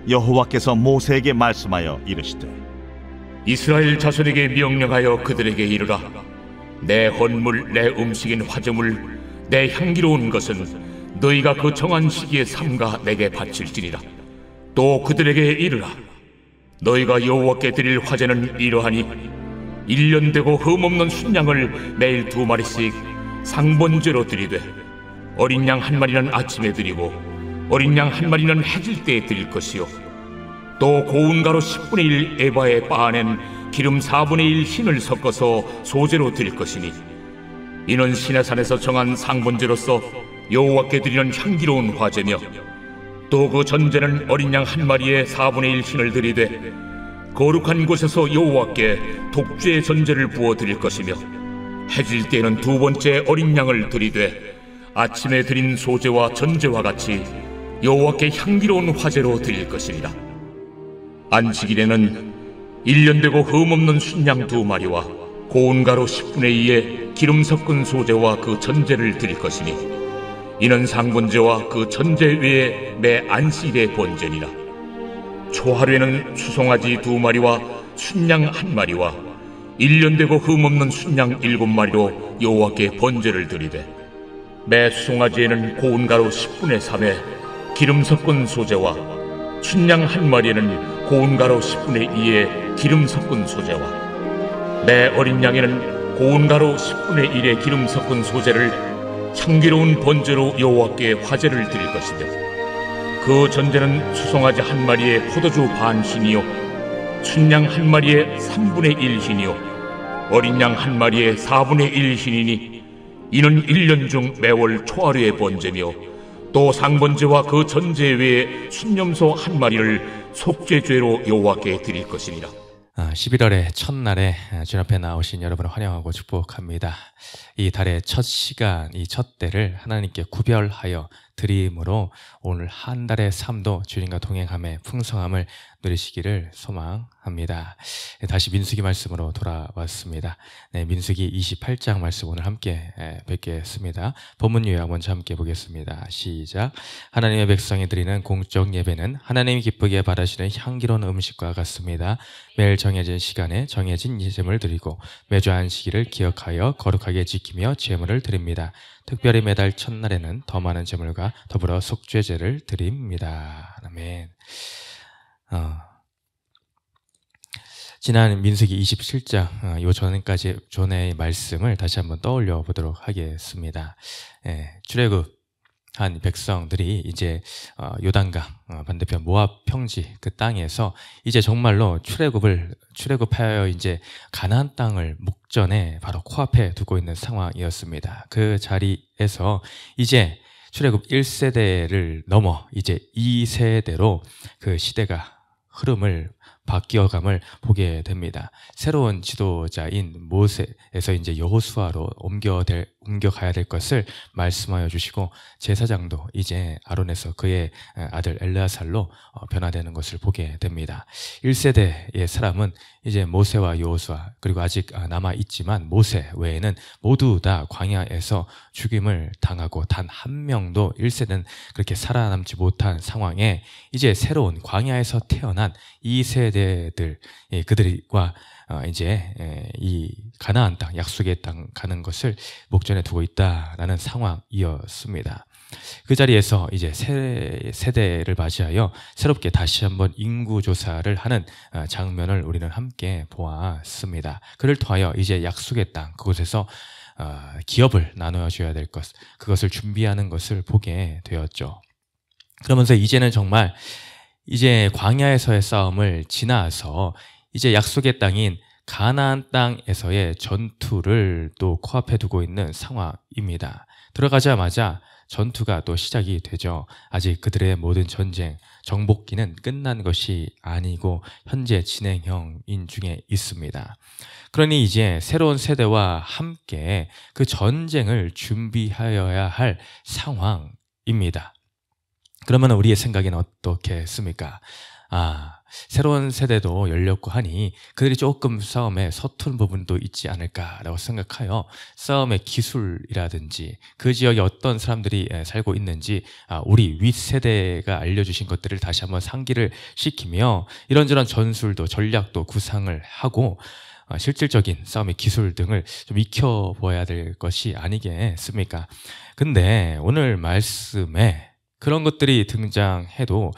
여호와께서 모세에게 말씀하여 이르시되 이스라엘 자손에게 명령하여 그들에게 이르라. 내 헌물, 내 음식인 화제물, 내 향기로운 것은 너희가 그 정한 시기에 삼가 내게 바칠지니라. 또 그들에게 이르라. 너희가 여호와께 드릴 화제는 이러하니 1년 되고 흠없는 순양을 매일 2마리씩 상번제로 드리되 어린 양 1마리는 아침에 드리고 어린 양 1마리는 해질 때에 드릴 것이요 또 고운 가루 10분의 1 에바에 빻아낸 기름 4분의 1 흰을 섞어서 소제로 드릴 것이니 이는 시내산에서 정한 상번제로서 여호와께 드리는 향기로운 화제며 또 그 전제는 어린 양 1마리에 4분의 1 흰을 드리되 거룩한 곳에서 여호와께 독주의 전제를 부어 드릴 것이며 해질 때에는 2번째 어린 양을 드리되 아침에 드린 소제와 전제와 같이 여호와께 향기로운 화제로 드릴 것이니라. 안식일에는 1년 되고 흠없는 순양 2마리와 고운 가루 10분의 2에 기름 섞은 소제와 그 전제를 드릴 것이니 이는 상번제와 그 전제 외에 매 안식일의 번제니라. 초하루에는 수송아지 2마리와 순양 1마리와 1년 되고 흠없는 순양 7마리로 여호와께 번제를 드리되 매 수송아지에는 고운 가루 10분의 3에 기름 섞은 소제와 순양 1마리에는 고운 가루 10분의 2에 기름 섞은 소제와 매 어린 양에는 고운 가루 10분의 1에 기름 섞은 소제를 향기로운 번제로 여호와께 화제를 드릴 것이며 그 전제는 수송아지 1마리에 포도주 반 흰이요 순양 1마리에 3분의 1 흰이요 어린 양 1마리에 4분의 1 흰이니 이는 1년 중 매월 초하루의 번제며 또 상번제와 그 전제 외에 순념소 1마리를 속죄죄로 여호와께 드릴 것이니라. 11월의 첫날에 주님 앞에 나오신 여러분을 환영하고 축복합니다. 이 달의 첫 시간, 이 첫 때를 하나님께 구별하여 드림으로 오늘 한 달의 삶도 주님과 동행함의 풍성함을 누리시기를 소망합니다. 다시 민수기 말씀으로 돌아왔습니다. 네, 민수기 28장 말씀 오늘 함께 뵙겠습니다. 본문 요약 먼저 함께 보겠습니다. 시작. 하나님의 백성이 드리는 공적 예배는 하나님이 기쁘게 바라시는 향기로운 음식과 같습니다. 매일 정해진 시간에 정해진 예물을 드리고 매주 안식일을 기억하여 거룩하게 지키며 제물을 드립니다. 특별히 매달 첫날에는 더 많은 제물과 더불어 속죄제를 드립니다. 아멘. 지난 민수기 27장 요 전의 말씀을 다시 한번 떠올려 보도록 하겠습니다. 출애굽한 백성들이 이제 요단강 반대편 모압 평지 그 땅에서 이제 정말로 출애굽하여 이제 가나안 땅을 목전에 바로 코앞에 두고 있는 상황이었습니다. 그 자리에서 이제 출애굽 1세대를 넘어 이제 2세대로 그 시대가 흐름을 바뀌어감을 보게 됩니다. 새로운 지도자인 모세에서 이제 여호수아로 옮겨가야 될 것을 말씀하여 주시고 제사장도 이제 아론에서 그의 아들 엘르아살로 변화되는 것을 보게 됩니다. 1세대의 사람은 이제 모세와 여호수아 그리고 아직 남아있지만 모세 외에는 모두 다 광야에서 죽임을 당하고 단 한 명도 1세대는 그렇게 살아남지 못한 상황에 이제 새로운 광야에서 태어난 2세대들 그들과 이제 이 가나안 땅 약속의 땅 가는 것을 목전에 두고 있다라는 상황이었습니다. 그 자리에서 이제 새 세대를 맞이하여 새롭게 다시 한번 인구 조사를 하는 장면을 우리는 함께 보았습니다. 그를 통하여 이제 약속의 땅 그곳에서 기업을 나누어줘야 될 것 그것을 준비하는 것을 보게 되었죠. 그러면서 이제는 정말 이제 광야에서의 싸움을 지나서 이제 약속의 땅인 가나안 땅에서의 전투를 또 코앞에 두고 있는 상황입니다. 들어가자마자 전투가 또 시작이 되죠. 아직 그들의 모든 전쟁, 정복기는 끝난 것이 아니고 현재 진행형인 중에 있습니다. 그러니 이제 새로운 세대와 함께 그 전쟁을 준비하여야 할 상황입니다. 그러면 우리의 생각에는 어떻겠습니까? 새로운 세대도 열렸고 하니 그들이 조금 싸움에 서툰 부분도 있지 않을까라고 생각하여 싸움의 기술이라든지 그 지역에 어떤 사람들이 살고 있는지 우리 윗세대가 알려주신 것들을 다시 한번 상기를 시키며 이런저런 전술도 전략도 구상을 하고 실질적인 싸움의 기술 등을 좀 익혀보아야 될 것이 아니겠습니까? 근데 오늘 말씀에 그런 것들이 등장해도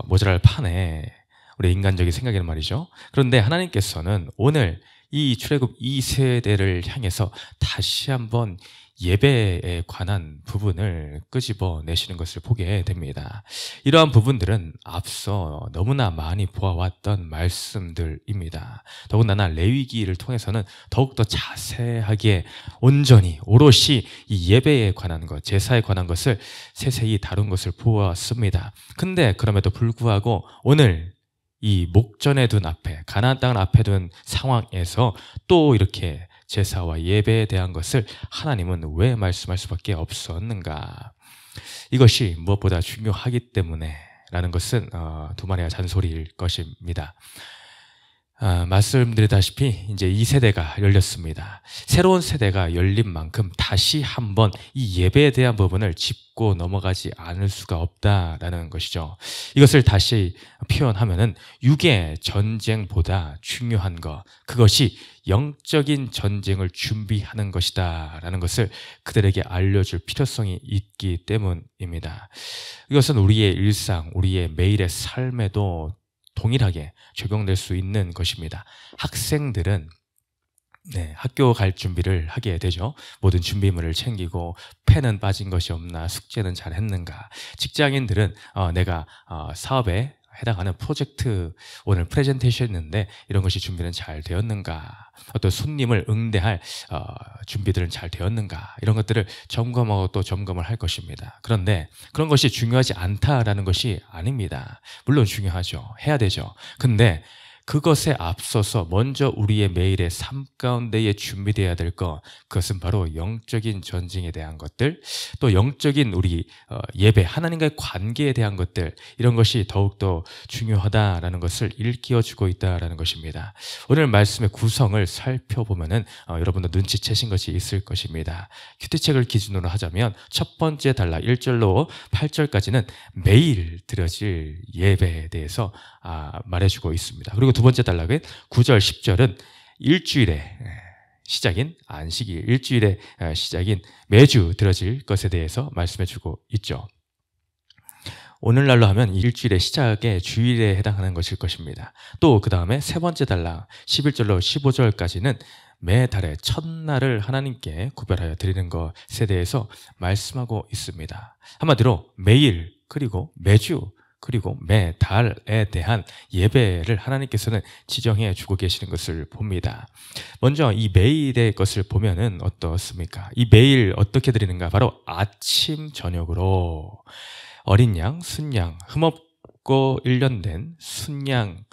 모자랄 판에 우리 인간적인 생각에는 말이죠. 그런데 하나님께서는 오늘 이 출애굽 2세대를 향해서 다시 한번 예배에 관한 부분을 끄집어내시는 것을 보게 됩니다. 이러한 부분들은 앞서 너무나 많이 보아왔던 말씀들입니다. 더군다나 레위기를 통해서는 더욱더 자세하게 온전히 오롯이 이 예배에 관한 것, 제사에 관한 것을 세세히 다룬 것을 보았습니다. 근데 그럼에도 불구하고 오늘 이 목전에 둔 앞에, 가나안 땅을 앞에 둔 상황에서 또 이렇게 제사와 예배에 대한 것을 하나님은 왜 말씀할 수밖에 없었는가? 이것이 무엇보다 중요하기 때문에 라는 것은 두마리아 잔소리일 것입니다. 말씀드리다시피 이제 이 세대가 열렸습니다. 새로운 세대가 열린 만큼 다시 한번 이 예배에 대한 부분을 짚고 넘어가지 않을 수가 없다라는 것이죠. 이것을 다시 표현하면은 육의 전쟁보다 중요한 것, 그것이 영적인 전쟁을 준비하는 것이다 라는 것을 그들에게 알려줄 필요성이 있기 때문입니다. 이것은 우리의 일상, 우리의 매일의 삶에도 동일하게 적용될 수 있는 것입니다. 학생들은 학교 갈 준비를 하게 되죠. 모든 준비물을 챙기고 펜은 빠진 것이 없나, 숙제는 잘 했는가. 직장인들은 내가 사업에 해당하는 프로젝트, 오늘 프레젠테이션 했는데 이런 것이 준비는 잘 되었는가, 어떤 손님을 응대할 준비들은 잘 되었는가, 이런 것들을 점검하고 또 점검을 할 것입니다. 그런데 그런 것이 중요하지 않다라는 것이 아닙니다. 물론 중요하죠. 해야 되죠. 근데 그것에 앞서서 먼저 우리의 매일의 삶 가운데에 준비되어야 될 것, 그것은 바로 영적인 전쟁에 대한 것들, 또 영적인 우리 예배, 하나님과의 관계에 대한 것들, 이런 것이 더욱더 중요하다라는 것을 일깨워주고 있다라는 것입니다. 오늘 말씀의 구성을 살펴보면은 여러분도 눈치채신 것이 있을 것입니다. 큐티책을 기준으로 하자면 첫 번째 단락 1절로 8절까지는 매일 드려질 예배에 대해서 말해주고 있습니다. 그리고 두 번째 단락은 9절, 10절은 일주일의 시작인 안식일, 일주일의 시작인 매주 드려질 것에 대해서 말씀해주고 있죠. 오늘날로 하면 일주일의 시작의 주일에 해당하는 것일 것입니다. 또 그 다음에 세 번째 단락 11절로 15절까지는 매달의 첫날을 하나님께 구별하여 드리는 것에 대해서 말씀하고 있습니다. 한마디로 매일, 그리고 매주, 그리고 매달에 대한 예배를 하나님께서는 지정해 주고 계시는 것을 봅니다. 먼저 이 매일의 것을 보면은 어떻습니까? 이 매일 어떻게 드리는가? 바로 아침 저녁으로 어린 양, 순양, 흠없고 1년 된 순양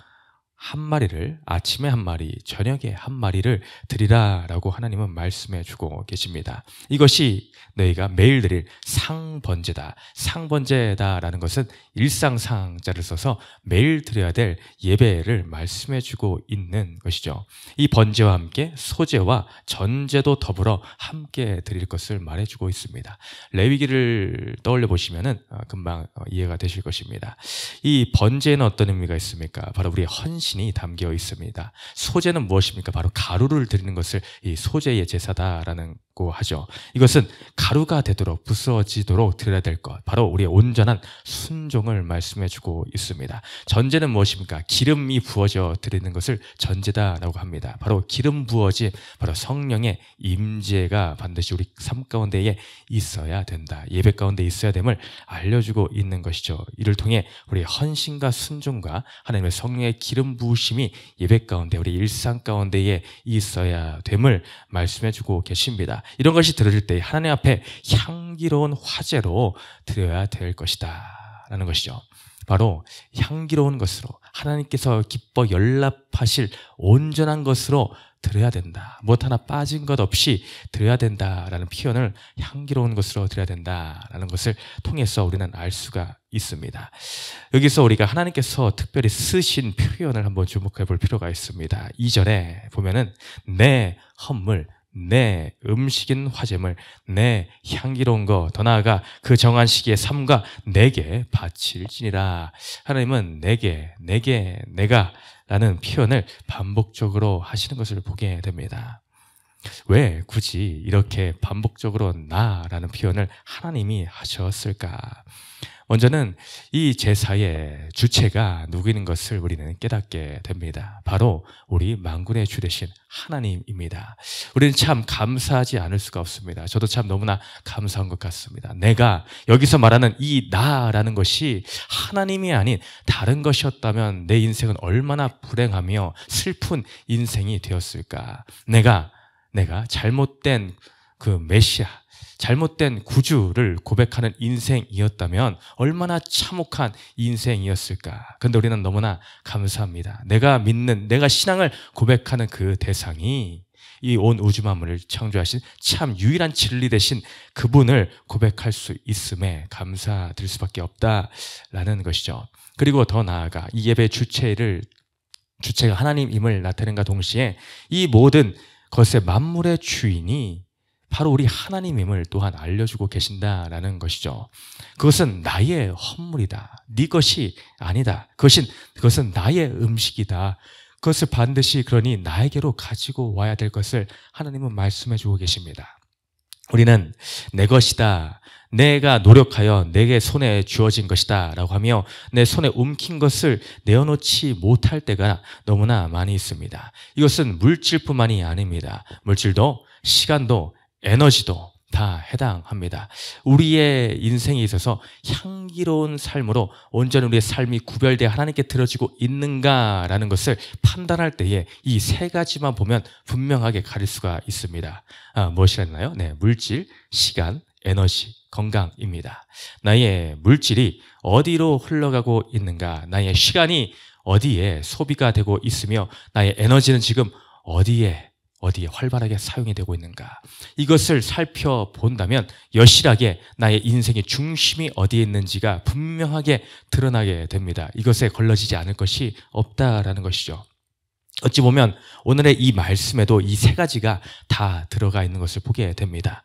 한 마리를, 아침에 한 마리, 저녁에 한 마리를 드리라라고 하나님은 말씀해 주고 계십니다. 이것이 너희가 매일 드릴 상번제다. 상번제다라는 것은 일상상자를 써서 매일 드려야 될 예배를 말씀해 주고 있는 것이죠. 이 번제와 함께 소제와 전제도 더불어 함께 드릴 것을 말해 주고 있습니다. 레위기를 떠올려 보시면은 금방 이해가 되실 것입니다. 이 번제에는 어떤 의미가 있습니까? 바로 우리의 헌신이 담겨 있습니다. 소제는 무엇입니까? 바로 가루를 드리는 것을 이 소제의 제사다라는 고 하죠. 이것은 가루가 되도록, 부스러지도록 드려야 될 것, 바로 우리의 온전한 순종을 말씀해 주고 있습니다. 전제는 무엇입니까? 기름이 부어져 드리는 것을 전제다라고 합니다. 바로 기름 부어짐, 바로 성령의 임재가 반드시 우리 삶 가운데에 있어야 된다, 예배 가운데 있어야 됨을 알려주고 있는 것이죠. 이를 통해 우리의 헌신과 순종과 하나님의 성령의 기름 부으심이 예배 가운데, 우리 일상 가운데에 있어야 됨을 말씀해 주고 계십니다. 이런 것이 드려질 때 하나님 앞에 향기로운 화제로 드려야 될 것이다 라는 것이죠. 바로 향기로운 것으로, 하나님께서 기뻐 연락하실 온전한 것으로 드려야 된다. 무엇 하나 빠진 것 없이 드려야 된다라는 표현을 향기로운 것으로 드려야 된다라는 것을 통해서 우리는 알 수가 있습니다. 여기서 우리가 하나님께서 특별히 쓰신 표현을 한번 주목해 볼 필요가 있습니다. 2절에 보면은 내 헌물, 내 음식인 화제물, 내 향기로운 거, 더 나아가 그 정한 시기에 삼가 내게 바칠지니라. 하나님은 내게, 내가 라는 표현을 반복적으로 하시는 것을 보게 됩니다. 왜 굳이 이렇게 반복적으로 나라는 표현을 하나님이 하셨을까? 먼저는 이 제사의 주체가 누구인 것을 우리는 깨닫게 됩니다. 바로 우리 만군의 주 되신 하나님입니다. 우리는 참 감사하지 않을 수가 없습니다. 저도 참 너무나 감사한 것 같습니다. 내가 여기서 말하는 이 나라는 것이 하나님이 아닌 다른 것이었다면 내 인생은 얼마나 불행하며 슬픈 인생이 되었을까? 내가 잘못된 그 메시아, 잘못된 구주를 고백하는 인생이었다면 얼마나 참혹한 인생이었을까. 그런데 우리는 너무나 감사합니다. 내가 믿는, 내가 신앙을 고백하는 그 대상이 이 온 우주 만물을 창조하신 참 유일한 진리 되신 그분을 고백할 수 있음에 감사드릴 수밖에 없다라는 것이죠. 그리고 더 나아가 이 예배 주체가 하나님임을 나타낸과 동시에 이 모든 것의 만물의 주인이 바로 우리 하나님임을 또한 알려주고 계신다라는 것이죠. 그것은 나의 헌물이다. 네 것이 아니다. 그것은 나의 음식이다. 그것을 반드시 그러니 나에게로 가지고 와야 될 것을 하나님은 말씀해 주고 계십니다. 우리는 내 것이다. 내가 노력하여 내게 손에 주어진 것이다 라고 하며 내 손에 움킨 것을 내어놓지 못할 때가 너무나 많이 있습니다. 이것은 물질뿐만이 아닙니다. 물질도, 시간도, 에너지도 다 해당합니다. 우리의 인생에 있어서 향기로운 삶으로 온전히 우리의 삶이 구별되어 하나님께 드려지고 있는가라는 것을 판단할 때에 이 세 가지만 보면 분명하게 가릴 수가 있습니다. 무엇이랬나요? 네, 물질, 시간, 에너지, 건강입니다. 나의 물질이 어디로 흘러가고 있는가, 나의 시간이 어디에 소비가 되고 있으며 나의 에너지는 지금 어디에 활발하게 사용이 되고 있는가, 이것을 살펴본다면 여실하게 나의 인생의 중심이 어디에 있는지가 분명하게 드러나게 됩니다. 이것에 걸러지지 않을 것이 없다라는 것이죠. 어찌 보면 오늘의 이 말씀에도 이 세 가지가 다 들어가 있는 것을 보게 됩니다.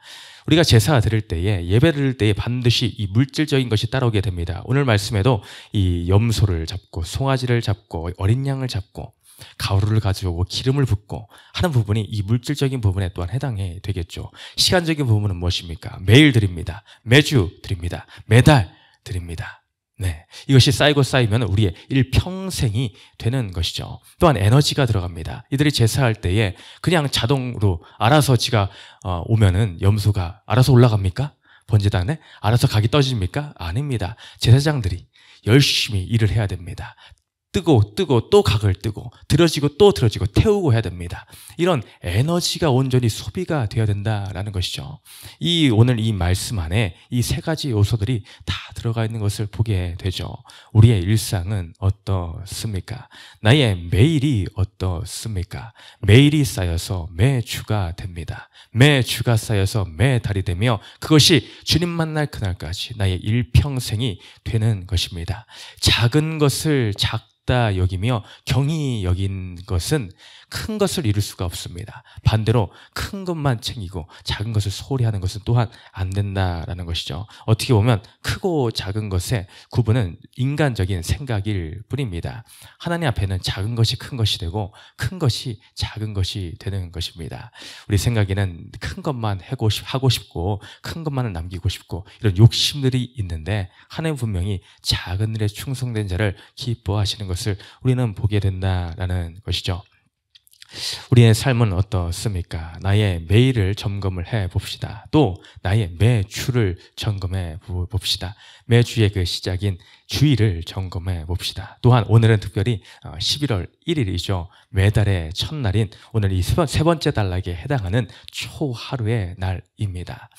우리가 제사 드릴 때에, 예배 드릴 때에 반드시 이 물질적인 것이 따라오게 됩니다. 오늘 말씀에도 이 염소를 잡고 송아지를 잡고 어린 양을 잡고 가루를 가져오고 기름을 붓고 하는 부분이 이 물질적인 부분에 또한 해당이 되겠죠. 시간적인 부분은 무엇입니까? 매일 드립니다. 매주 드립니다. 매달 드립니다. 네, 이것이 쌓이고 쌓이면 우리의 일평생이 되는 것이죠. 또한 에너지가 들어갑니다. 이들이 제사할 때에 그냥 자동으로 알아서 지가 오면은 염소가 알아서 올라갑니까? 번제단에 알아서 각이 떠집니까? 아닙니다. 제사장들이 열심히 일을 해야 됩니다. 뜨고 또 각을 뜨고 들어지고 또 들어지고 태우고 해야 됩니다. 이런 에너지가 온전히 소비가 되어야 된다라는 것이죠. 오늘 이 말씀 안에 이 세 가지 요소들이 다 들어가 있는 것을 보게 되죠. 우리의 일상은 어떻습니까? 나의 매일이 어떻습니까? 매일이 쌓여서 매주가 됩니다. 매주가 쌓여서 매달이 되며 그것이 주님 만날 그날까지 나의 일평생이 되는 것입니다. 작은 것을 작다 여기며 경히 여긴 것은 큰 것을 이룰 수가 없습니다. 반대로 큰 것만 챙기고 작은 것을 소홀히 하는 것은 또한 안 된다라는 것이죠. 어떻게 보면 크고 작은 것의 구분은 인간적인 생각일 뿐입니다. 하나님 앞에는 작은 것이 큰 것이 되고 큰 것이 작은 것이 되는 것입니다. 우리 생각에는 큰 것만 하고 싶고 큰 것만을 남기고 싶고 이런 욕심들이 있는데 하나님 분명히 작은 일에 충성된 자를 기뻐하시는 것을 우리는 보게 된다라는 것이죠. 우리의 삶은 어떻습니까? 나의 매일을 점검을 해 봅시다. 또 나의 매주를 점검해 봅시다. 매주의 그 시작인 주일을 점검해 봅시다. 또한 오늘은 특별히 11월 1일이죠. 매달의 첫날인 오늘 이 세 번째 단락에 해당하는 초하루의 날입니다.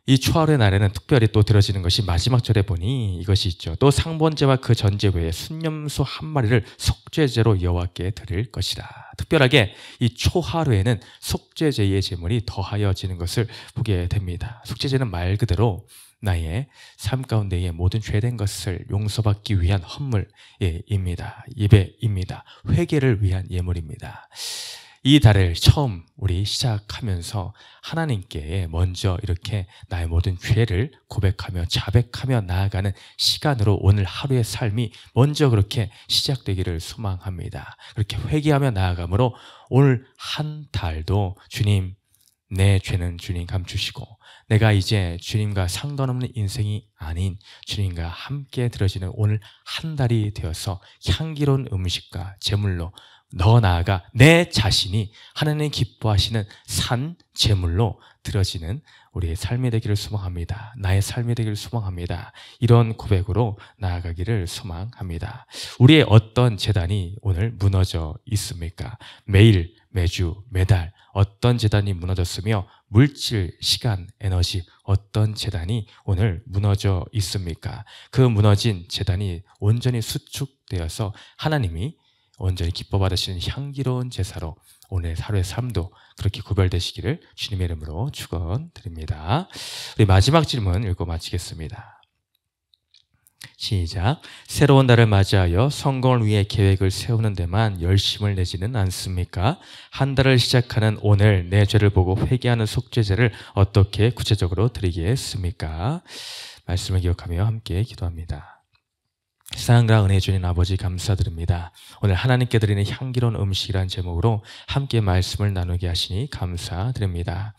이 초하루의 날에는 특별히 또 들어지는 것이 마지막 절에 보니 이것이 있죠. 또 상번제와 그 전제 외에 순념소 한 마리를 속죄제로 여호와께 드릴 것이라. 특별하게 이 초하루에는 속죄제의 제물이 더하여지는 것을 보게 됩니다. 속죄제는 말 그대로 나의 삶 가운데의 모든 죄된 것을 용서받기 위한 헌물입니다. 예배입니다. 회개를 위한 예물입니다. 이 달을 처음 우리 시작하면서 하나님께 먼저 이렇게 나의 모든 죄를 고백하며 자백하며 나아가는 시간으로 오늘 하루의 삶이 먼저 그렇게 시작되기를 소망합니다. 그렇게 회개하며 나아감으로 오늘 한 달도 주님, 내 죄는 주님 감추시고 내가 이제 주님과 상관없는 인생이 아닌 주님과 함께 들어지는 오늘 한 달이 되어서 향기로운 음식과 제물로 더 나아가 내 자신이 하나님 기뻐하시는 산 제물로 들어지는 우리의 삶이 되기를 소망합니다. 나의 삶이 되기를 소망합니다. 이런 고백으로 나아가기를 소망합니다. 우리의 어떤 제단이 오늘 무너져 있습니까? 매일, 매주, 매달 어떤 제단이 무너졌으며 물질, 시간, 에너지 어떤 제단이 오늘 무너져 있습니까? 그 무너진 제단이 온전히 수축되어서 하나님이 온전히 기뻐 받으시는 향기로운 제사로 오늘 하루의 삶도 그렇게 구별되시기를 주님의 이름으로 축원드립니다. 우리 마지막 질문 읽고 마치겠습니다. 시작. 새로운 달을 맞이하여 성공을 위해 계획을 세우는 데만 열심을 내지는 않습니까? 한 달을 시작하는 오늘 내 죄를 보고 회개하는 속죄제를 어떻게 구체적으로 드리겠습니까? 말씀을 기억하며 함께 기도합니다. 사랑과 은혜 주님 아버지 감사드립니다. 오늘 하나님께 드리는 향기로운 음식이란 제목으로 함께 말씀을 나누게 하시니 감사드립니다.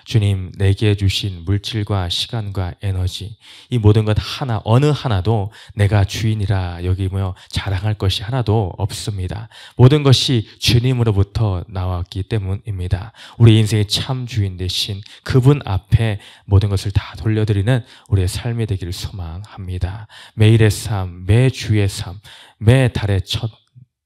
주님, 내게 주신 물질과 시간과 에너지 이 모든 것 하나 어느 하나도 내가 주인이라 여기며 자랑할 것이 하나도 없습니다. 모든 것이 주님으로부터 나왔기 때문입니다. 우리 인생의 참 주인 되신 그분 앞에 모든 것을 다 돌려드리는 우리의 삶이 되기를 소망합니다. 매일의 삶, 매 주의 삶, 매 달의 첫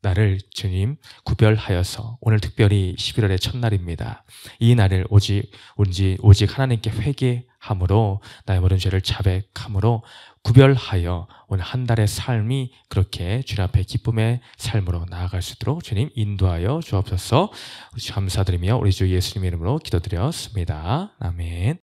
날을 주님 구별하여서 오늘 특별히 11월의 첫날입니다. 이 날을 오직 하나님께 회개함으로 나의 모든 죄를 자백함으로 구별하여 오늘 한 달의 삶이 그렇게 주님 앞에 기쁨의 삶으로 나아갈 수 있도록 주님 인도하여 주옵소서. 감사드리며 우리 주 예수님의 이름으로 기도드렸습니다. 아멘.